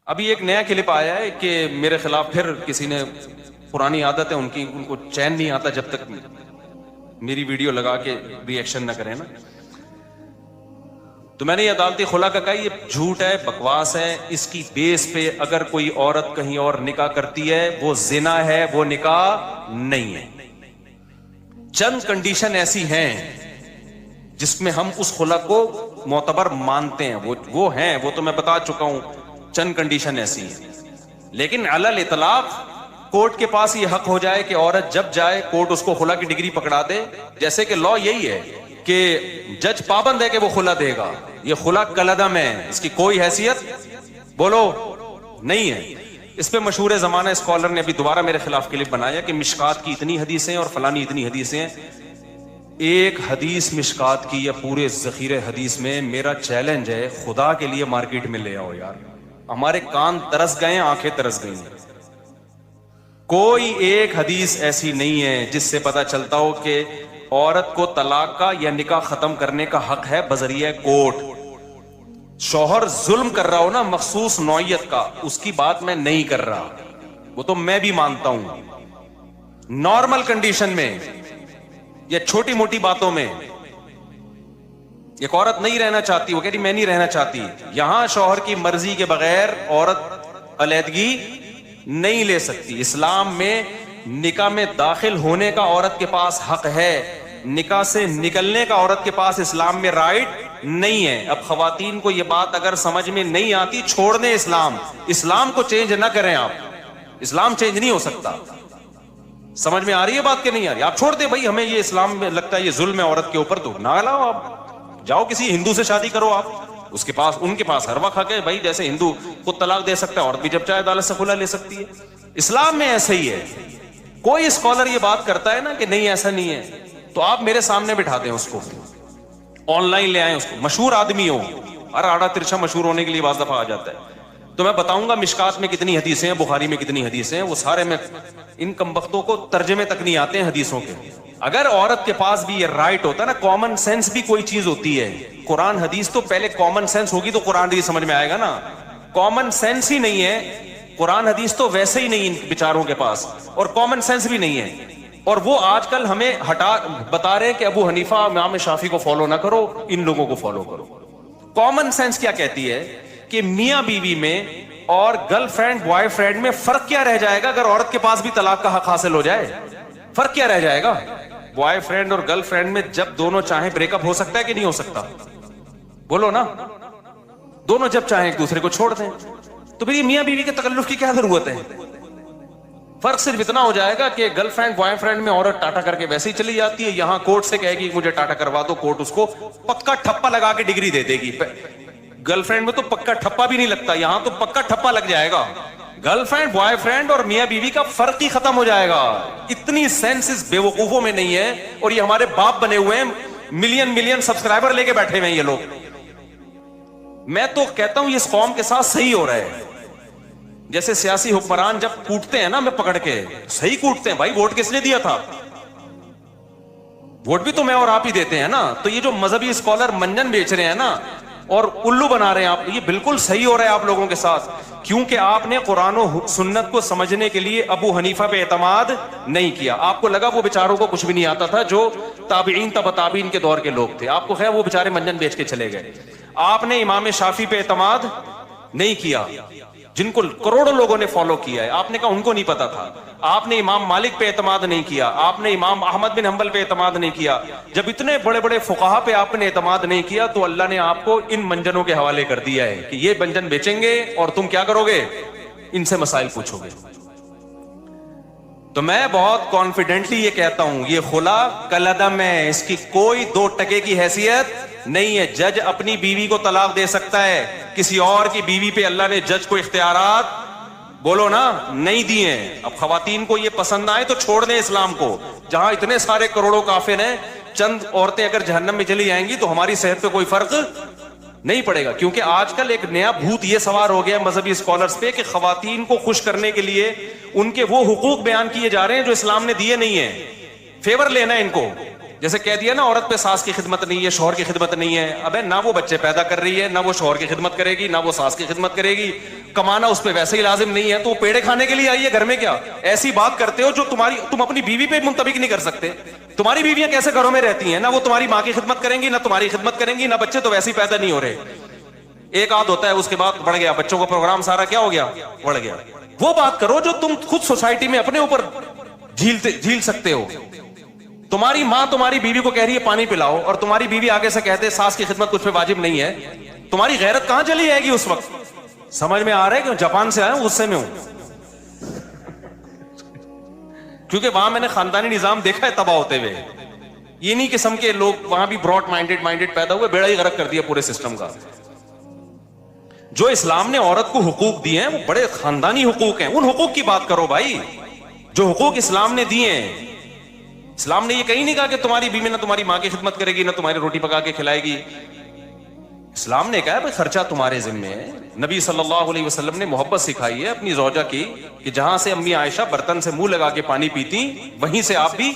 ابھی ایک نیا کلپ آیا ہے کہ میرے خلاف پھر کسی نے، پرانی عادت ہے ان کی، ان کو چین نہیں آتا جب تک میری ویڈیو لگا کے ری ایکشن نہ کریں نا. تو میں نے یہ عدالتی خلا کا کہا یہ جھوٹ ہے، بکواس ہے. اس کی بیس پہ اگر کوئی عورت کہیں اور نکاح کرتی ہے وہ زنا ہے، وہ نکاح نہیں ہے. چند کنڈیشن ایسی ہیں جس میں ہم اس خلا کو معتبر مانتے ہیں، وہ ہیں، وہ تو میں بتا چکا ہوں. چند کنڈیشن ایسی ہیں، لیکن علی الاطلاق کورٹ کے پاس یہ حق ہو جائے کہ عورت جب جائے کورٹ اس کو خلا کی ڈگری پکڑا دے. جیسے کہ لا یہی ہے کہ جج پابند ہے کہ وہ خلا دے گا. یہ خلا کالعدم ہے، اس کی کوئی حیثیت بولو نہیں ہے. اس پہ مشہور زمانہ اسکالر نے ابھی دوبارہ میرے خلاف کلپ بنایا کہ مشکات کی اتنی حدیثیں اور فلانی اتنی حدیثیں. ایک حدیث مشکات کی یا پورے ذخیرے حدیث میں میرا چیلنج ہے، خدا کے لیے مارکیٹ میں لے آؤ یار. ہمارے کان ترس گئے، آنکھیں ترس گئی. کوئی ایک حدیث ایسی نہیں ہے جس سے پتا چلتا ہو کہ عورت کو طلاق کا یا نکاح ختم کرنے کا حق ہے بذریعہ کورٹ. شوہر ظلم کر رہا ہو نا مخصوص نوعیت کا، اس کی بات میں نہیں کر رہا، وہ تو میں بھی مانتا ہوں. نارمل کنڈیشن میں یا چھوٹی موٹی باتوں میں ایک عورت نہیں رہنا چاہتی، وہ کہتی میں نہیں رہنا چاہتی، یہاں شوہر کی مرضی کے بغیر عورت علیحدگی نہیں لے سکتی. اسلام میں نکاح میں داخل ہونے کا عورت کے پاس حق ہے، نکاح سے نکلنے کا عورت کے پاس اسلام میں رائٹ نہیں ہے. اب خواتین کو یہ بات اگر سمجھ میں نہیں آتی، چھوڑ دیں اسلام کو چینج نہ کریں. آپ اسلام چینج نہیں ہو سکتا. سمجھ میں آ رہی ہے بات کہ نہیں آ رہی؟ آپ چھوڑ دیں بھائی، ہمیں یہ اسلام میں لگتا ہے یہ ظلم ہے عورت کے اوپر، تو نہ لاؤ. آپ جاؤ کسی ہندو سے شادی کرو، آپ اس کے پاس، ان کے پاس ہر وقت حق ہے بھائی. جیسے ہندو خود طلاق دے سکتا ہے، عورت بھی جب چاہے عدالت سے خلا لے سکتی ہے. اسلام میں ایسا ہی ہے. کوئی اسکالر یہ بات کرتا ہے نا کہ نہیں ایسا نہیں ہے، تو آپ میرے سامنے بٹھا دیں اس کو، آن لائن لے آئیں اس کو، مشہور آدمی ہو. ہر آڑا ترچھا مشہور ہونے کے لیے بعض دفعہ آ جاتا ہے. تو میں بتاؤں گا مشکات میں کتنی حدیثیں ہیں، بخاری میں کتنی حدیثیں ہیں، وہ سارے میں ان کمبختوں کو ترجمے تک نہیں آتے ہیں حدیثوں کے. اگر عورت کے پاس بھی یہ رائٹ ہوتا ہے نا، کامن سینس بھی کوئی چیز ہوتی ہے. قرآن حدیث تو پہلے کامن سینس ہوگی تو قرآن حدیث سمجھ میں آئے گا نا. کامن سینس ہی نہیں ہے، قرآن حدیث تو ویسے ہی نہیں ان بیچاروں کے پاس، اور کامن سینس بھی نہیں ہے. اور وہ آج کل ہمیں بتا رہے کہ ابو حنیفہ امام شافعی کو فالو نہ کرو، ان لوگوں کو فالو کرو. کامن سینس کیا کہتی ہے کہ میاں بیوی میں اور گرل فرینڈ بوائے فرینڈ میں فرق کیا رہ جائے گا اگر عورت کے پاس بھی طلاق کا حق حاصل ہو جائے؟ فرق کیا رہ جائے گا؟ بوائے فرینڈ اور گرل فرینڈ میں جب دونوں چاہیں بریک اپ ہو سکتا ہے کہ نہیں ہو سکتا؟ بولو نا. دونوں جب چاہیں ایک دوسرے کو چھوڑ دیں، تو پھر یہ میاں بیوی کے تکلف کی کیا ضرورت ہے؟ فرق صرف اتنا ہو جائے گا کہ گرل فرینڈ بوائے فرینڈ میں عورت ٹاٹا کر کے ویسے ہی چلی جاتی ہے، یہاں کورٹ سے کہے گی مجھے ٹاٹا کروا دو، کورٹ اس کو پکا ٹھپا لگا کے ڈگری دے دے گی. گرل فرینڈ میں تو پکا ٹھپا بھی نہیں لگتا، یہاں تو پکا ٹھپا لگ جائے گا. گرل فرینڈ بوائے فرینڈ اور میاں بیوی کا فرق ہی ختم ہو جائے گا. اتنی سینس بے وقوفوں میں نہیں ہے، اور یہ ہمارے باپ بنے ہوئے ہیں، ملین سبسکرائبر لے کے بیٹھے ہوئے ہیں یہ لوگ. میں تو کہتا ہوں یہ اس قوم کے ساتھ صحیح ہو رہا ہے. جیسے سیاسی حکمران جب کوٹتے ہیں نا میں پکڑ کے، صحیح کوٹتے ہیں بھائی. ووٹ کس نے دیا تھا؟ ووٹ بھی تو میں اور آپ ہی دیتے ہیں نا. تو یہ جو مذہبی اسکالر منجن بیچ رہے ہیں نا اور الو بنا رہے ہیں آپ، یہ بالکل صحیح ہو رہا ہے آپ لوگوں کے ساتھ، کیونکہ آپ نے قرآن و سنت کو سمجھنے کے لیے ابو حنیفہ پہ اعتماد نہیں کیا. آپ کو لگا وہ بیچاروں کو کچھ بھی نہیں آتا تھا، جو تابعین تبع تابعین کے دور کے لوگ تھے. آپ کو خیر وہ بیچارے منجن بیچ کے چلے گئے. آپ نے امام شافعی پہ اعتماد نہیں کیا جن کو کروڑوں لوگوں نے فالو کیا ہے. آپ نے کہا ان کو نہیں پتا تھا. آپ نے امام مالک پہ اعتماد نہیں کیا. آپ نے امام احمد بن حنبل پہ اعتماد نہیں کیا. جب اتنے بڑے بڑے فقہا پہ آپ نے اعتماد نہیں کیا تو اللہ نے آپ کو ان منجنوں کے حوالے کر دیا ہے کہ یہ منجن بیچیں گے اور تم کیا کرو گے؟ ان سے مسائل پوچھو گے. تو میں بہت کانفیڈنٹلی یہ کہتا ہوں یہ خلا کالعدم ہے، اس کی کوئی 2 ٹکے کی حیثیت نہیں ہے. جج اپنی بیوی کو طلاق دے سکتا ہے، کسی اور کی بیوی پہ اللہ نے جج کو اختیارات بولو نا نہیں دیے. اب خواتین کو یہ پسند آئے تو چھوڑ دیں اسلام کو. جہاں اتنے سارے کروڑوں کافر ہیں، چند عورتیں اگر جہنم میں چلی جائیں گی تو ہماری صحت پہ کوئی فرق نہیں پڑے گا. کیونکہ آج کل ایک نیا بھوت یہ سوار ہو گیا مذہبی اسکالرز پہ کہ خواتین کو خوش کرنے کے لیے ان کے وہ حقوق بیان کیے جا رہے ہیں جو اسلام نے دیے نہیں ہیں. فیور لینا ہے ان کو جیسے کہہ دیا نا عورت پہ ساس کی خدمت نہیں ہے، شوہر کی خدمت نہیں ہے، ابے نہ وہ بچے پیدا کر رہی ہے، نہ وہ شوہر کی خدمت کرے گی، نہ وہ ساس کی خدمت کرے گی، کمانا اس پہ ویسے ہی لازم نہیں ہے، تو وہ پیڑے کھانے کے لیے آئی ہے گھر میں کیا؟ ایسی بات کرتے ہو جو تم اپنی بیوی پہ منطبق نہیں کر سکتے. تمہاری بیویاں کیسے گھروں میں رہتی ہیں؟ نہ وہ تمہاری ماں کی خدمت کریں گی، نہ تمہاری خدمت کریں گی، نہ بچے تو ویسے ہی پیدا نہیں ہو رہے. ایک آدھ ہوتا ہے اس کے بعد بڑھ گیا، بچوں کا پروگرام سارا کیا ہو گیا؟ بڑھ گیا. وہ بات کرو جو تم خود سوسائٹی میں اپنے اوپر جھیل سکتے ہو. تمہاری ماں تمہاری بیوی کو کہہ رہی ہے پانی پلاؤ، اور تمہاری بیوی آگے سے کہتے ساس کی خدمت کچھ پہ واجب نہیں ہے، تمہاری غیرت کہاں چلی جائے گی اس وقت؟ سمجھ میں آ رہا ہے کہ جاپان سے آیا ہوں، غصے میں ہوں، کیونکہ وہاں میں نے خاندانی نظام دیکھا ہے تباہ ہوتے ہوئے. یہ نہیں قسم کے لوگ وہاں بھی براڈ مائنڈیڈ پیدا ہوئے، بیڑا ہی غرق کر دیا پورے سسٹم کا. جو اسلام نے عورت کو حقوق دیے ہیں وہ بڑے خاندانی حقوق ہیں، ان حقوق کی بات کرو بھائی، جو حقوق اسلام نے دیے ہیں. اسلام نے یہ کہیں نہیں کہا کہ تمہاری بیوی نہ تمہاری ماں کی خدمت کرے گی، نہ تمہاری روٹی پکا کے کھلائے گی. اسلام نے کہا ہے بھائی خرچہ تمہارے ذمہ ہے. نبی صلی اللہ علیہ وسلم نے محبت سکھائی ہے اپنی زوجہ کی، کہ جہاں سے امی عائشہ برتن سے منہ لگا کے پانی پیتی، وہیں سے آپ بھی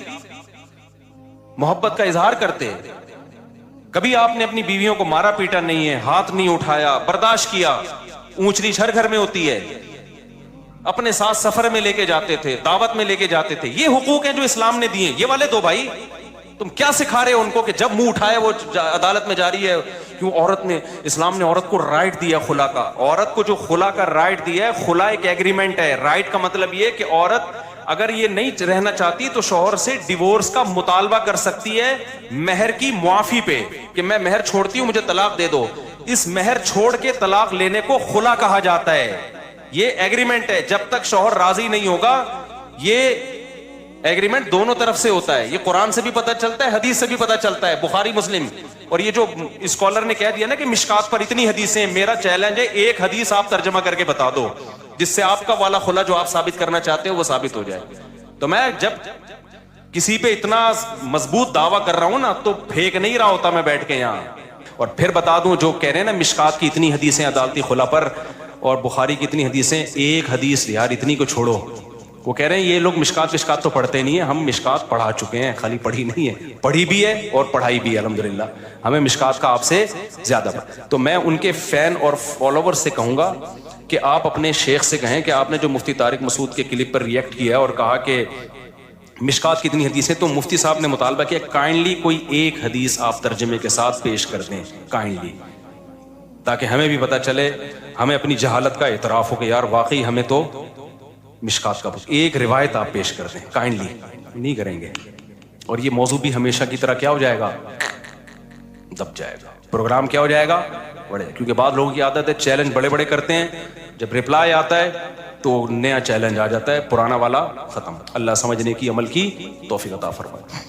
محبت کا اظہار کرتے. کبھی آپ نے اپنی بیویوں کو مارا پیٹا نہیں ہے، ہاتھ نہیں اٹھایا، برداشت کیا. اونچ نیچ ہر گھر میں ہوتی ہے. اپنے ساتھ سفر میں لے کے جاتے تھے، دعوت میں لے کے جاتے تھے. یہ حقوق ہیں جو اسلام نے دیے، یہ والے دو بھائی. تم کیا سکھا رہے ہو ان کو کہ جب منہ اٹھائے وہ عدالت میں جا رہی ہے؟ کیوں عورت نے، اسلام نے عورت کو رائٹ دیا خلا کا. عورت کو جو خلا کا رائٹ دیا ہے، خلا ایک ایگریمنٹ ہے. رائٹ کا مطلب یہ کہ عورت اگر یہ نہیں رہنا چاہتی تو شوہر سے ڈیورس کا مطالبہ کر سکتی ہے مہر کی معافی پہ، کہ میں مہر چھوڑتی ہوں، مجھے طلاق دے دو. اس مہر چھوڑ کے طلاق لینے کو خلا کہا جاتا ہے. یہ ایگریمنٹ ہے. جب تک شوہر راضی نہیں ہوگا، یہ ایگریمنٹ دونوں طرف سے ہوتا ہے. یہ قرآن سے بھی پتہ چلتا ہے، حدیث سے بھی پتہ چلتا ہے، بخاری مسلم. اور یہ جو اسکالر نے کہہ دیا نا کہ مشکات پر اتنی حدیثیں ہیں، میرا چیلنج ہے ایک حدیث آپ ترجمہ کر کے بتا دو جس سے آپ کا والا خلا جو آپ ثابت کرنا چاہتے ہو وہ ثابت ہو جائے. تو میں جب کسی پہ اتنا مضبوط دعویٰ کر رہا ہوں نا تو پھینک نہیں رہا ہوتا میں بیٹھ کے یہاں. اور پھر بتا دوں جو کہہ رہے ہیں نا مشکات کی اتنی حدیثیں عدالتی خلا پر اور بخاری کی اتنی حدیثیں، ایک حدیث یار اتنی کو چھوڑو. وہ کہہ رہے ہیں یہ لوگ مشکات تو پڑھتے نہیں ہیں. ہم مشکات پڑھا چکے ہیں، خالی پڑھی نہیں ہے، پڑھی بھی ہے اور پڑھائی بھی ہے الحمدللہ. ہمیں مشکات کا آپ سے زیادہ تو میں ان کے فین اور فالوور سے کہوں گا کہ آپ اپنے شیخ سے کہیں کہ آپ نے جو مفتی طارق مسعود کے کلپ پر ریئیکٹ کیا اور کہا کہ مشکات کی اتنی حدیثیں، تو مفتی صاحب نے مطالبہ کیا کائنڈلی کوئی ایک حدیث آپ ترجمے کے ساتھ پیش کر دیں کائنڈلی، تاکہ ہمیں بھی پتہ چلے، ہمیں اپنی جہالت کا اعتراف ہو کہ یار واقعی ہمیں تو مشکات کا ایک روایت آپ پیش کر دیں کائنڈلی. نہیں کریں گے اور یہ موضوع بھی ہمیشہ کی طرح کیا ہو جائے گا؟ دب جائے گا. پروگرام کیا ہو جائے گا؟ بڑے. کیونکہ بعض لوگوں کی عادت ہے چیلنج بڑے بڑے کرتے ہیں، جب ریپلائی آتا ہے تو نیا چیلنج آ جاتا ہے، پرانا والا ختم. اللہ سمجھنے کی، عمل کی توفیق عطا فرمائے.